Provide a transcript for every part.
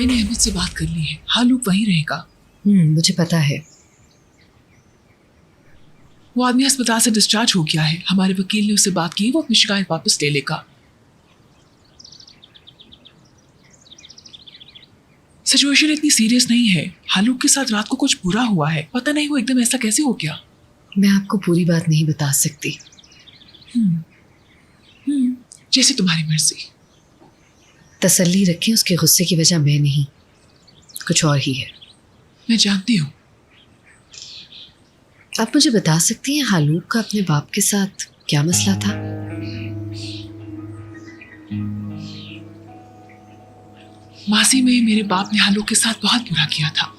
मैंने अमित से बात कर ली है, हालूक वहीं रहेगा। मुझे पता है। वो आदमी अस्पताल से डिस्चार्ज हो गया है। हमारे वकील ने उससे बात की, वो अपनी शिकायत वापस ले लेगा। सिचुएशन इतनी सीरियस नहीं है। हालूक के साथ रात को कुछ बुरा हुआ है, पता नहीं वो एकदम ऐसा कैसे हो गया। मैं आपको पूरी बात नहीं बता सकती। जैसे तुम्हारी मर्जी। तसल्ली रखें, उसके गुस्से की वजह मैं नहीं, कुछ और ही है। मैं जानती हूँ। आप मुझे बता सकती हैं हालूक का अपने बाप के साथ क्या मसला था? मासी में मेरे बाप ने हालूक के साथ बहुत बुरा किया था।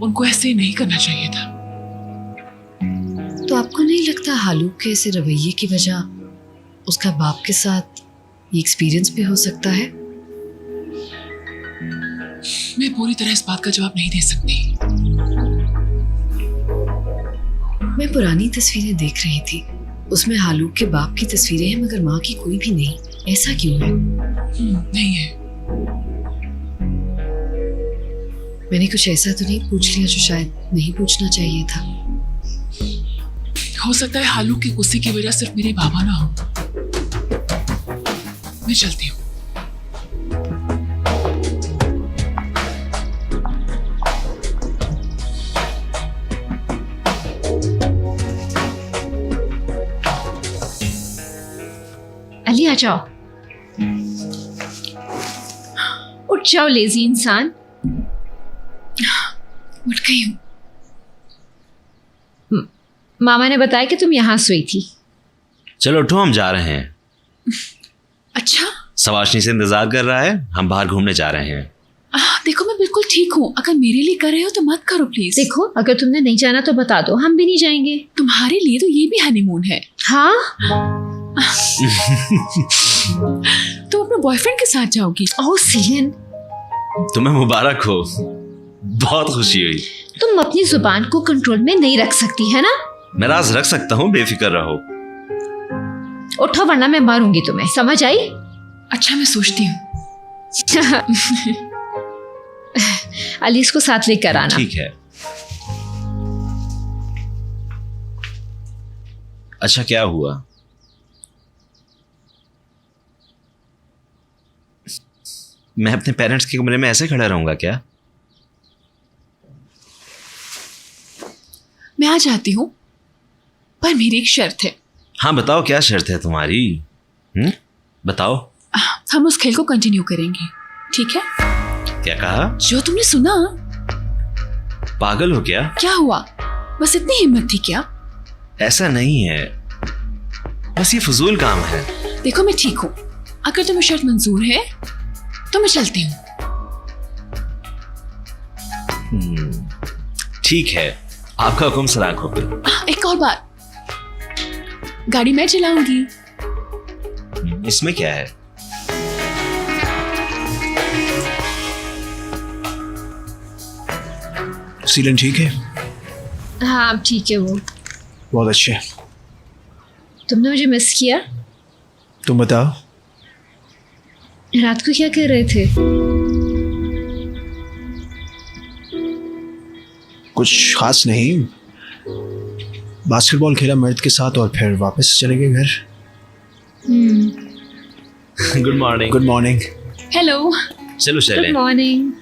उनको ऐसे नहीं करना चाहिए था। तो आपको नहीं लगता हालूक के ऐसे रवैये की वजह उसका बाप के साथ ये एक्सपीरियंस भी हो सकता है? मैं पूरी तरह इस बात का जवाब नहीं दे सकती। मैं पुरानी तस्वीरें देख रही थी, उसमें हालूक के बाप की तस्वीरें हैं मगर माँ की कोई भी नहीं। ऐसा क्यों है? नहीं है। मैंने कुछ ऐसा तो नहीं पूछ लिया जो शायद नहीं पूछना चाहिए था? हो सकता है हालूक के गुस्से की वजह सिर्फ मेरे बाबा ना हो। मैं चलती हूँ। अली आ जाओ, उठ जाओ लेजी इंसान। उठ गई हूँ। मामा ने बताया कि तुम यहाँ सोई थी। चलो उठो, हम जा रहे हैं। अच्छा, सवाशनी से इंतजार कर रहा है, हम बाहर घूमने जा रहे हैं। देखो मैं बिल्कुल ठीक हूँ। अगर मेरे लिए कर रहे हो तो मत करो प्लीज। देखो, अगर तुमने नहीं जाना तो बता दो, हम भी नहीं जाएंगे। तुम्हारे लिए तो ये भी हनीमून है। हाँ तुम अपने बॉयफ्रेंड के साथ जाओगी? ओह सीलिन, तुम्हें मुबारक हो, बहुत खुशी हुई। तुम अपनी जुबान को कंट्रोल में नहीं रख सकती है ना? मैं राज रख सकता हूँ, बेफिक्र रहो। उठो वरना मैं मारूंगी तुम्हें, समझ आई? अच्छा मैं सोचती हूँ। अली इसको साथ लेकर आना। ठीक है। अच्छा क्या हुआ? मैं अपने पेरेंट्स के कमरे में ऐसे खड़ा रहूंगा क्या? मैं आ जाती हूँ, पर मेरी एक शर्त है। हाँ बताओ, क्या शर्त है तुम्हारी? बताओ। हम उस खेल को कंटिन्यू करेंगे, ठीक है? क्या कहा? जो तुमने सुना। पागल हो क्या? क्या हुआ? बस इतनी हिम्मत थी क्या? ऐसा नहीं है, बस ये फजूल काम है। देखो मैं ठीक हूँ, अगर तुम्हें शर्त मंजूर है तो मैं चलती हूँ। ठीक है, आपका हुक्म सलाख हो पे। एक और बात, गाड़ी मैं चलाऊंगी। इसमें क्या है? सीलन ठीक है? हाँ अब ठीक है वो। बहुत अच्छे। तुमने मुझे मिस किया? तुम बताओ। रात को क्या कर रहे थे? कुछ खास नहीं, बास्केटबॉल खेला मर्द के साथ और फिर वापस चले गए घर। Good morning. Good morning. Hello. चलो चलें। Good morning.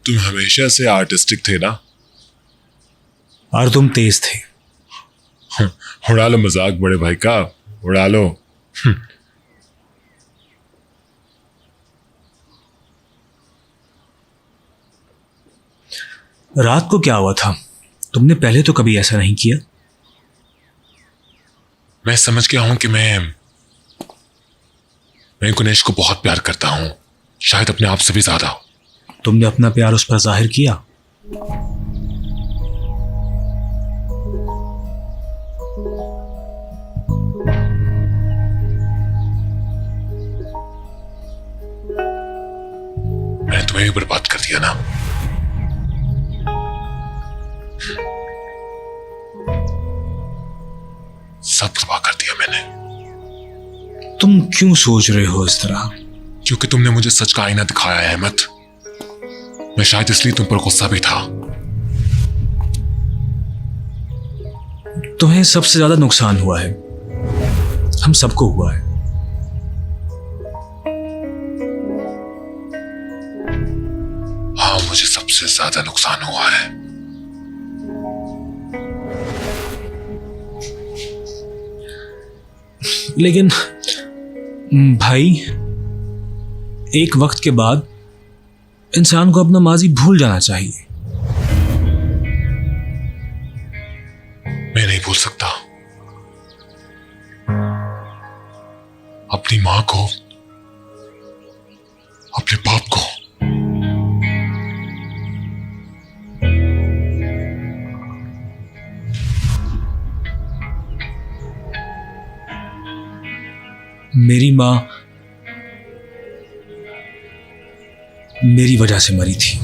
तुम हमेशा से आर्टिस्टिक थे ना? और तुम तेज थे। उड़ा लो मजाक बड़े भाई का, उड़ा लो। रात को क्या हुआ था? तुमने पहले तो कभी ऐसा नहीं किया। मैं समझ गया हूं कि मैं गुनेश को बहुत प्यार करता हूं, शायद अपने आप से भी ज्यादा। तुमने अपना प्यार उस पर जाहिर किया? मैंने तुम्हें भी बर्बाद कर दिया ना। तुम क्यों सोच रहे हो इस तरह? क्योंकि तुमने मुझे सच का आईना दिखाया है अहमद। मैं शायद इसलिए तुम पर गुस्सा भी था। तुम्हें सबसे ज्यादा नुकसान हुआ है, हम सबको हुआ है। हाँ, मुझे सबसे ज्यादा नुकसान हुआ है। लेकिन भाई, एक वक्त के बाद इंसान को अपना माजी भूल जाना चाहिए। मैं नहीं भूल सकता अपनी मां को, अपने बाप को। मेरी मां मेरी वजह से मरी थी।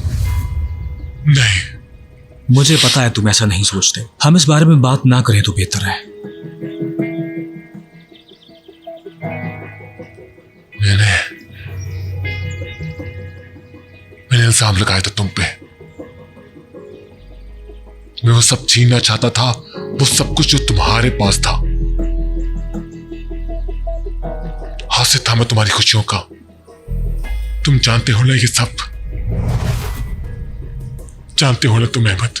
नहीं, मुझे पता है तुम ऐसा नहीं सोचते। हम इस बारे में बात ना करें तो बेहतर है। मैंने इल्जाम लगाया था तुम पे। मैं वो सब छीनना चाहता था, वो सब कुछ जो तुम्हारे पास था। हासिल था मैं तुम्हारी खुशियों का। तुम जानते हो ना ये सब, जानते हो ना तुम अहमद।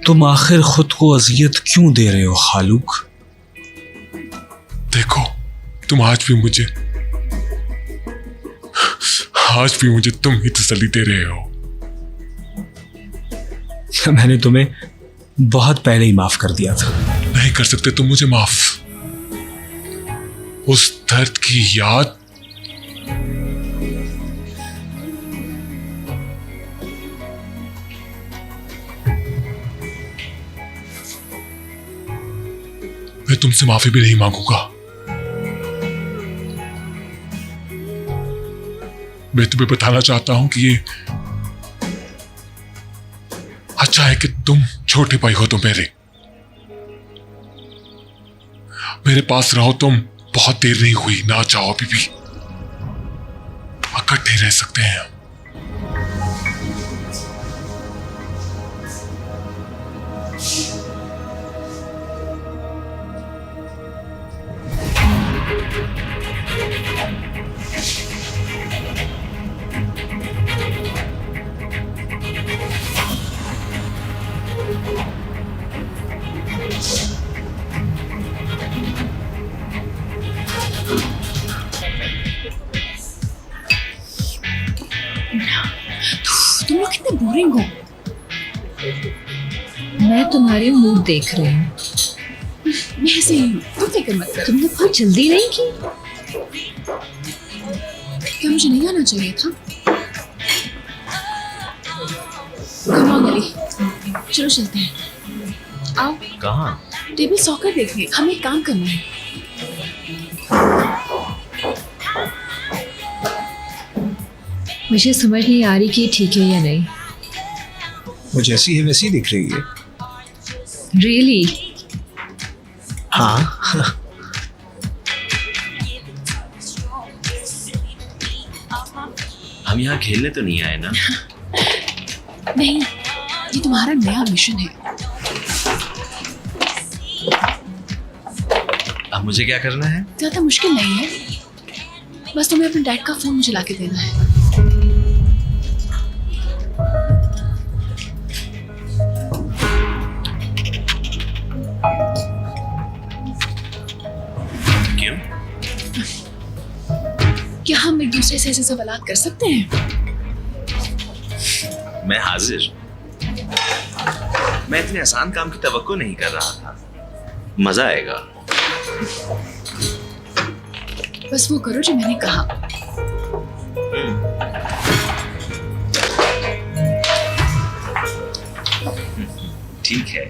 तुम आखिर खुद को अजियत क्यों दे रहे हो खालूक? देखो, तुम आज भी मुझे तुम ही तसल्ली दे रहे हो। मैंने तुम्हें बहुत पहले ही माफ कर दिया था। नहीं कर सकते तुम मुझे माफ। उस दर्द की याद मैं तुमसे माफी भी नहीं मांगूंगा। मैं तुम्हें बताना चाहता हूं कि ये अच्छा है कि तुम छोटे भाई हो तो मेरे पास रहो। तुम बहुत देर नहीं हुई, ना चाहो अभी भी इकट्ठे रह सकते हैं। तुम लोग कितने बोरिंग हो। मैं तुम्हारे मूड देख रही हूँ। मैं ऐसे ही हूँ, तुम फिक्र मत करो। तुमने बहुत जल्दी नहीं की। क्या मुझे नहीं आना चाहिए था? Come on, अली, चलो चलते हैं। आओ। कहाँ? टेबल सॉकर देखने। हमें एक काम करना है। मुझे समझ नहीं आ रही कि ये ठीक है या नहीं। वो जैसी है वैसी दिख रही है। रियली? हाँ। हम यहाँ खेलने तो नहीं आए ना? नहीं, ये तुम्हारा नया मिशन है। अब मुझे क्या करना है? ज्यादा मुश्किल नहीं है, बस तुम्हें अपने डैड का फोन मुझे लाके देना है। क्यों? क्या हम एक दूसरे से ऐसे सवालात कर सकते हैं? मैं हाजिर। मैं इतने आसान काम की तवक्को नहीं कर रहा था। मजा आएगा। बस वो करो जो मैंने कहा। ठीक है।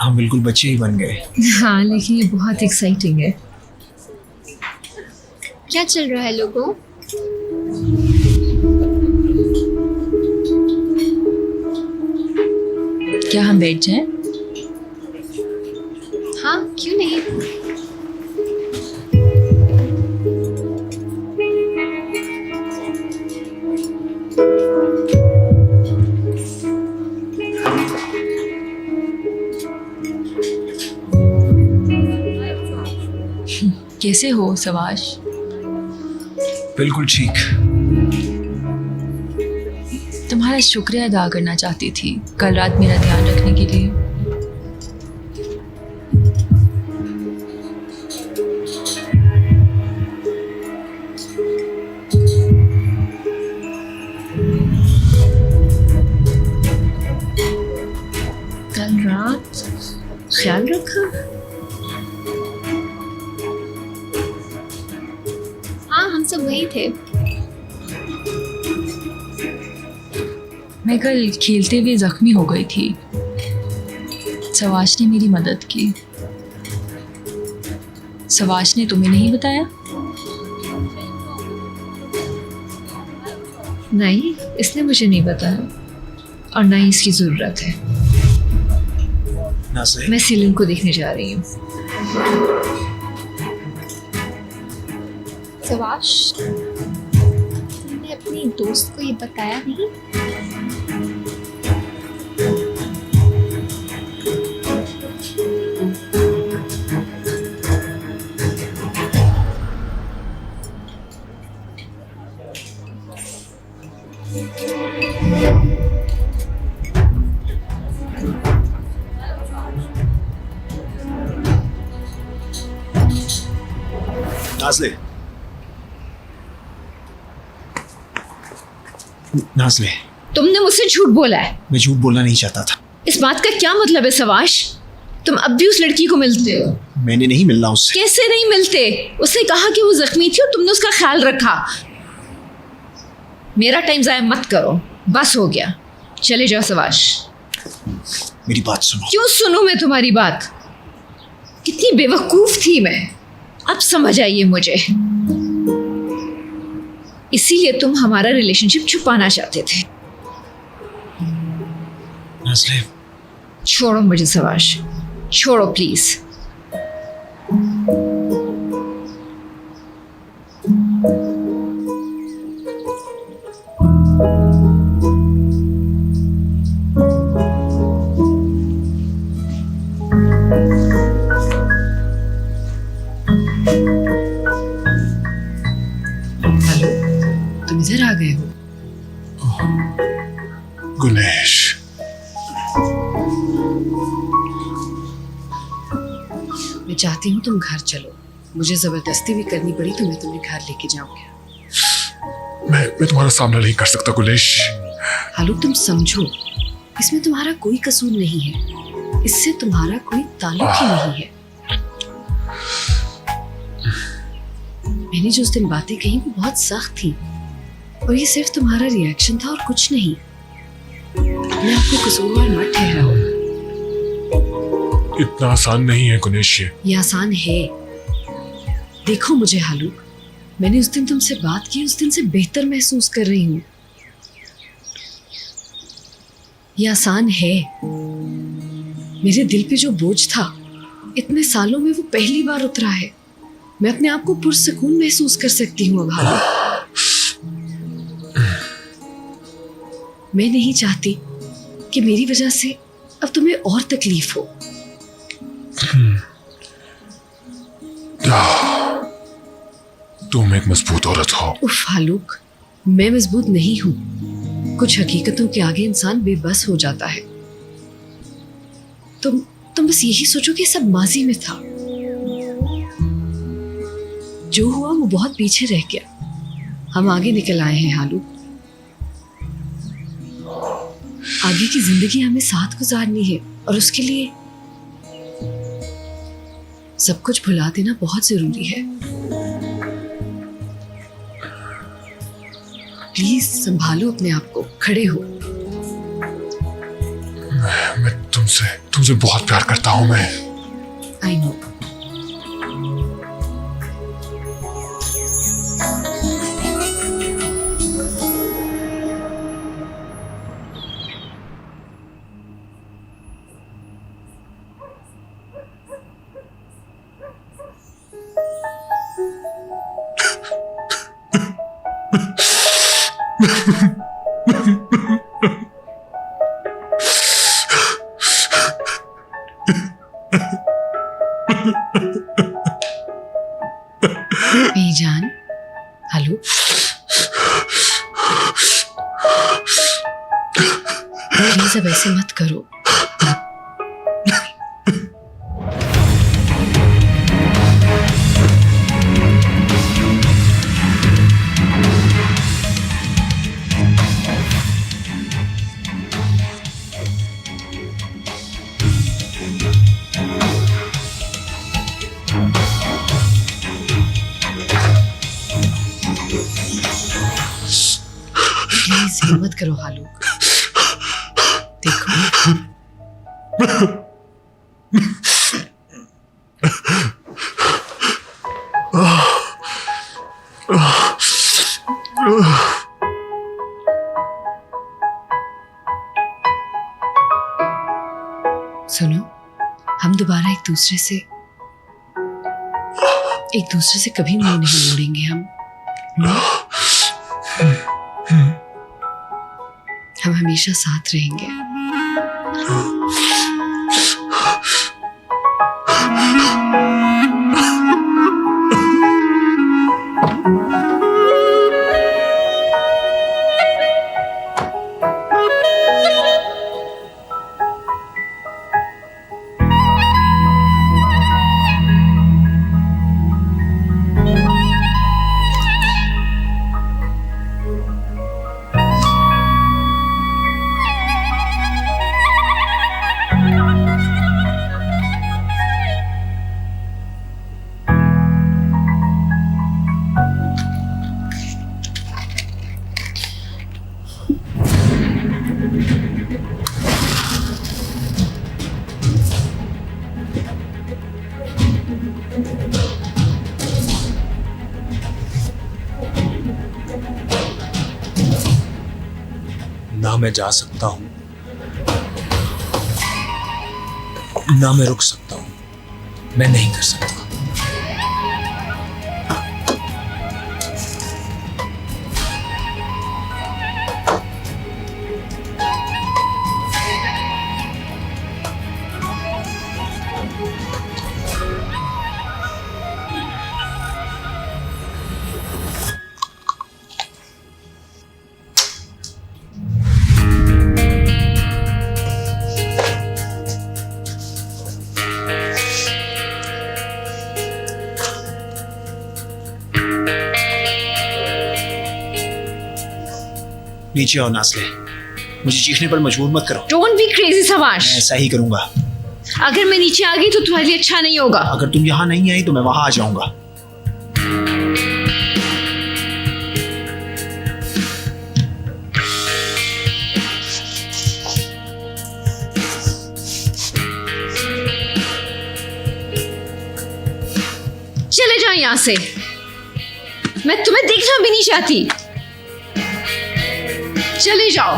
हम बिल्कुल बच्चे ही बन गए। हाँ, लेकिन ये बहुत एक्साइटिंग है। क्या चल रहा है लोगों? क्या हम बैठ जाएं? हाँ क्यों नहीं। कैसे हो सवाश? बिल्कुल ठीक। तुम्हारा शुक्रिया अदा करना चाहती थी कल रात मेरा ध्यान रखने के लिए। कल रात ख्याल रखा। हाँ हम सब वही थे। मैं कल खेलते हुए जख्मी हो गई थी। सवाश ने मेरी मदद की। सवाश ने तुम्हें नहीं बताया? नहीं, इसने मुझे नहीं बताया और ना ही इसकी जरूरत है। नाज़े, मैं सीलिंग को देखने जा रही हूँ। सवाश तुमने अपनी दोस्त को ये बताया नहीं? नाज़ले, नाज़ले, तुमने मुझसे झूठ बोला है। मैं झूठ बोलना नहीं चाहता था। इस बात का क्या मतलब है सवाश? तुम अब भी उस लड़की को मिलते हो? मैंने नहीं मिलना उससे। कैसे नहीं मिलते? उसने कहा कि वो जख्मी थी और तुमने उसका ख्याल रखा। मेरा टाइम जाया मत करो, बस हो गया। चले जाओ सवाश। मेरी बात सुनो। क्यों सुनूं मैं तुम्हारी बात? कितनी बेवकूफ थी मैं, अब समझ आई है मुझे। इसीलिए तुम हमारा रिलेशनशिप छुपाना चाहते थे। नाज़ले, छोड़ो मुझे सवाश, छोड़ो प्लीज। हेलो, तुम इधर आ गए हो? गुलेश, मैं चाहती हूँ तुम घर चलो। मुझे जबरदस्ती भी करनी पड़ी तो मैं तुम्हें घर लेके जाऊंगी। मैं तुम्हारा सामना नहीं कर सकता गुलेश। हालू, तुम समझो, इसमें तुम्हारा कोई कसूर नहीं है। इससे तुम्हारा कोई ताल्लुक ही नहीं है। मैंने जो उस दिन बातें कही वो बहुत सख्त थी और ये सिर्फ तुम्हारा रिएक्शन था और कुछ नहीं। मैं आपको कसूरवार मत ठहराओ। इतना आसान नहीं है गुलेश ये आसान है। देखो मुझे हालू, मैंने उस दिन तुमसे बात की, उस दिन से बेहतर महसूस कर रही हूँ। ये आसान है। मेरे दिल पे जो बोझ था इतने सालों में वो पहली बार उतरा है। मैं अपने आप को पुरसकून महसूस कर सकती हूँ अब हालू। मैं नहीं चाहती कि मेरी वजह से अब तुम्हें और तकलीफ हो। तुम एक मजबूत औरत हो। उफ हालूक, मैं मजबूत नहीं हूं। कुछ हकीकतों के आगे इंसान बेबस हो जाता है। तुम बस यही सोचो कि सब माजी में था। जो हुआ वो बहुत पीछे रह गया। हम आगे निकल आए हैं हालूक। आगे की जिंदगी हमें साथ गुजारनी है और उसके लिए सब कुछ भुला देना बहुत जरूरी है। प्लीज संभालो अपने आप को, खड़े हो। मैं तुमसे बहुत प्यार करता हूं। मैं आई नो। बीजान, हेलो। प्लीज अब ऐसे मत करो। प्लीज हिम्मत करो हालूक। देखो सुनो, हम दोबारा एक दूसरे से कभी मुंह नहीं मोड़ेंगे। हम हमेशा साथ रहेंगे। ना मैं जा सकता हूं, ना मैं रुक सकता हूं। मैं नहीं कर सकता। नीचे आओ नाज़ले, मुझे चीखने पर मजबूर मत करो। डोंट बी क्रेजी सवाश। मैं ऐसा ही करूंगा। अगर मैं नीचे आ गई तो तुम्हारे लिए अच्छा नहीं होगा। अगर तुम यहाँ नहीं आई तो मैं वहां आ जाऊंगा। चले जाओ यहाँ से, मैं तुम्हें देखना भी नहीं चाहती। चले जाओ।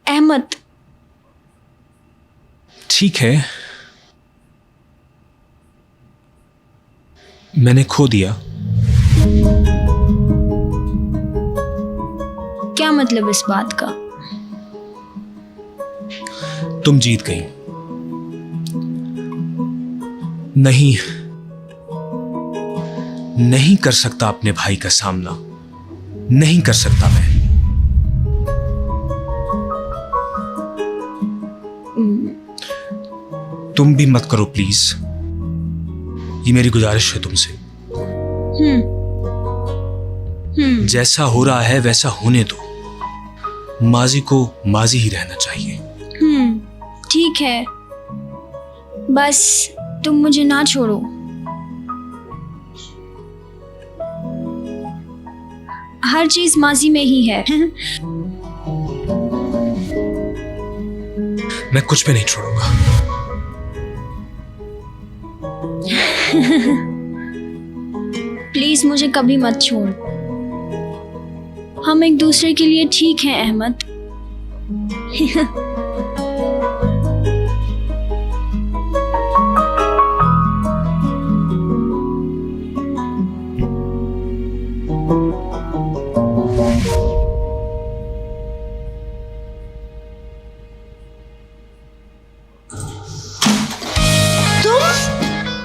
अहमद, ठीक है, मैंने खो दिया। क्या मतलब इस बात का? तुम जीत गई। नहीं, नहीं कर सकता अपने भाई का सामना, नहीं कर सकता मैं। तुम भी मत करो प्लीज, ये मेरी गुजारिश है तुमसे। जैसा हो रहा है वैसा होने दो। माजी को माजी ही रहना चाहिए। ठीक है, बस तुम मुझे ना छोड़ो। हर चीज माजी में ही है। मैं कुछ भी नहीं छोड़ूंगा। प्लीज मुझे कभी मत छोड़। हम एक दूसरे के लिए ठीक हैं अहमद।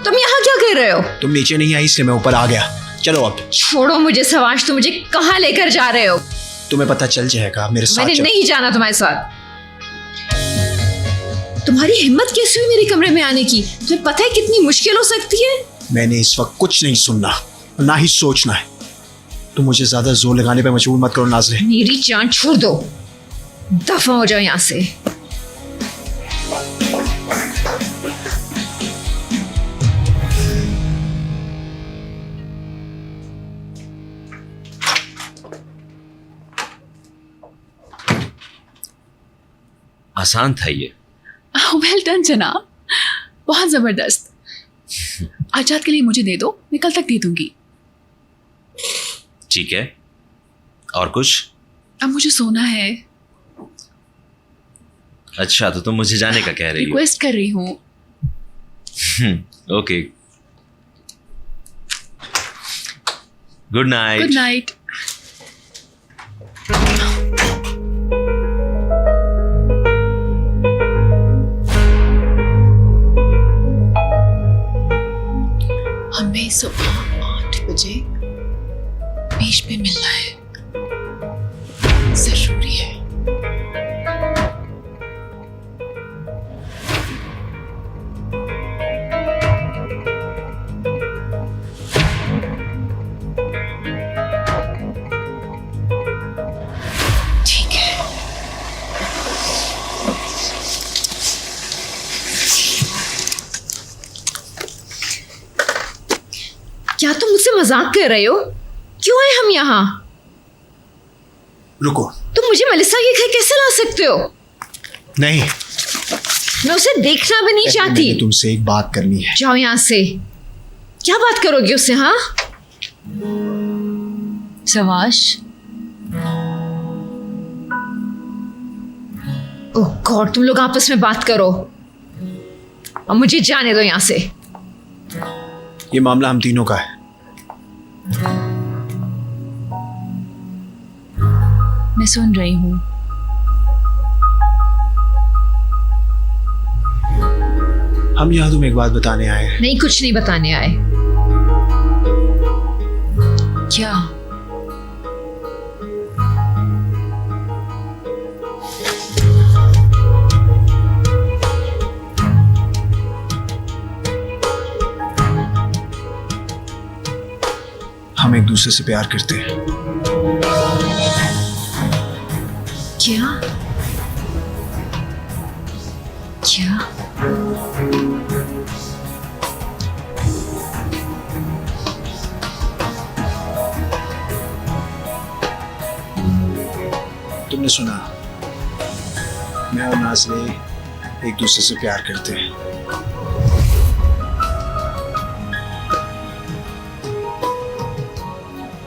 तुम यहाँ क्या कर रहे हो? तुम नीचे नहीं आई इसलिए मैं ऊपर आ गया। चलो अब। छोड़ो मुझे सवाश, तुम मुझे कहाँ लेकर जा रहे हो? तुम्हें पता चल जाएगा, मेरे साथ मैंने चलो। नहीं जाना तुम्हारे साथ। तुम्हारी हिम्मत कैसे हुई मेरे कमरे में आने की? तुम्हें पता है कितनी मुश्किल हो सकती है? मैंने इस वक्त कुछ नहीं सुनना, ना ही सोचना है। तुम मुझे ज्यादा जोर लगाने पे मजबूर मत करो नाज़ले। मेरी जान छोड़ दो, दफा हो जाओ यहाँ से। आसान था ये। वेल डन जनाब, बहुत जबरदस्त। आजाद के लिए मुझे दे दो, मैं कल तक दे दूंगी। ठीक है, और कुछ? अब मुझे सोना है। अच्छा, तो तुम मुझे जाने का कह रही हो? रिक्वेस्ट कर रही हूँ। Okay, good night. Good night. हमें सुबह 8 बजे बीच में मिलना है, जरूरी है। ठीक है। क्या तुम मुझसे मजाक कर रहे हो? क्यों आए हम यहाँ? रुको। तुम मुझे मलिसा के घर कैसे ला सकते हो? नहीं, मैं उसे देखना भी नहीं चाहती। मैंने तुमसे एक बात करनी है। जाओ यहाँ से। क्या बात करोगे उससे? हाँ, सवाश, ओह गॉड, तुम लोग आपस में बात करो और मुझे जाने दो यहाँ से। ये मामला हम तीनों का है। मैं सुन रही हूँ। हम यहाँ तुम्हें एक बात बताने आए हैं। नहीं, कुछ नहीं बताने आए। क्या? हम एक दूसरे से प्यार करते हैं। क्या? क्या? तुमने सुना, मैं और नाज़ले एक दूसरे से प्यार करते हैं।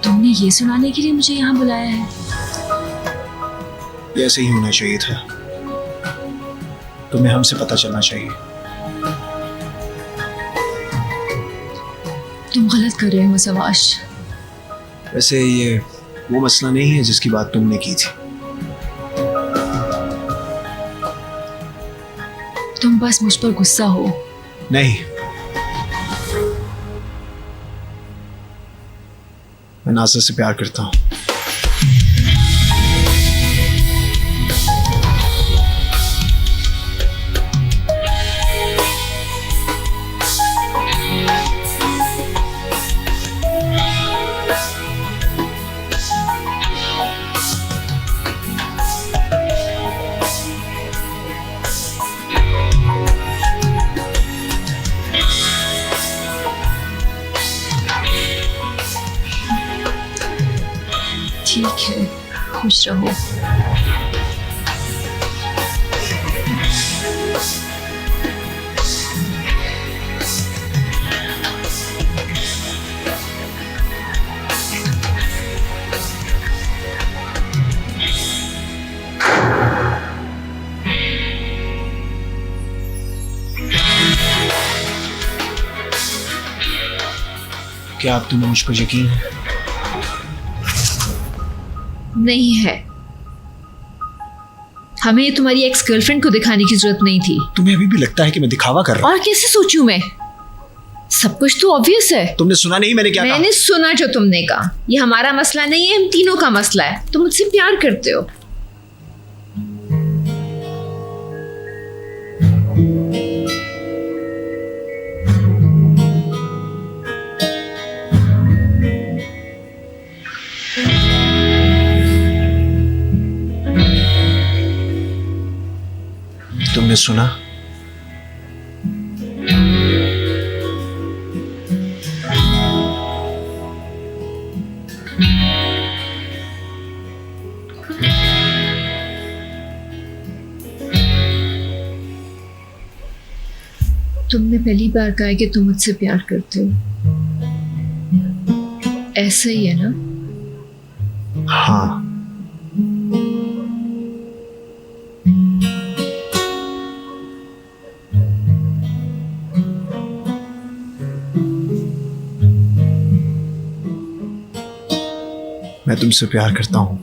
तुमने ये सुनाने के लिए मुझे यहाँ बुलाया है? ये ऐसे ही होना चाहिए था। तुम्हें हमसे पता चलना चाहिए। तुम गलत कर रहे हो सवाश। वैसे ये वो मसला नहीं है जिसकी बात तुमने की थी। तुम बस मुझ पर गुस्सा हो। नहीं, मैं नाज़िर से प्यार करता हूँ। खुश रहो। क्या आप तुम्हें मुझ पर यकीन है? नहीं है। हमें ये तुम्हारी एक्स गर्लफ्रेंड को दिखाने की जरूरत नहीं थी। तुम्हें अभी भी लगता है कि मैं दिखावा कर रहा हूँ? और कैसे सोचूं मैं? सब कुछ तो ऑब्वियस है। तुमने सुना नहीं मैंने क्या कहा? मैंने सुना जो तुमने कहा। ये हमारा मसला नहीं है, हम तीनों का मसला है। तुम मुझसे प्यार करते हो। तुमने सुना? तुमने पहली बार कहा है कि तुम मुझसे प्यार करते हो। ऐसा ही है ना? हाँ। मैं तुमसे प्यार करता हूँ।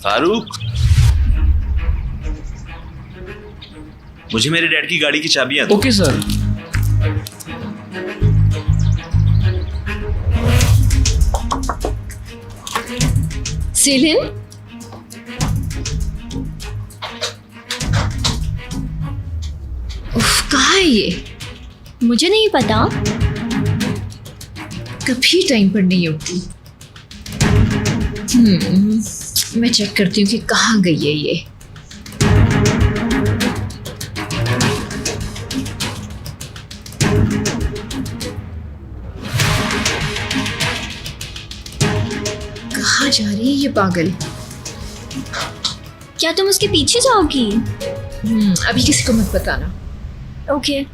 फारूक, मुझे मेरे डैड की गाड़ी की चाबियां दो। Okay sir. सेलिन, उफ, कहाँ है ये? मुझे नहीं पता। कभी टाइम पर नहीं उठती। मैं चेक करती हूँ कि कहाँ गई है ये। कहाँ जा रही है ये पागल? क्या तुम उसके पीछे जाओगी? अभी किसी को मत बताना। ओके।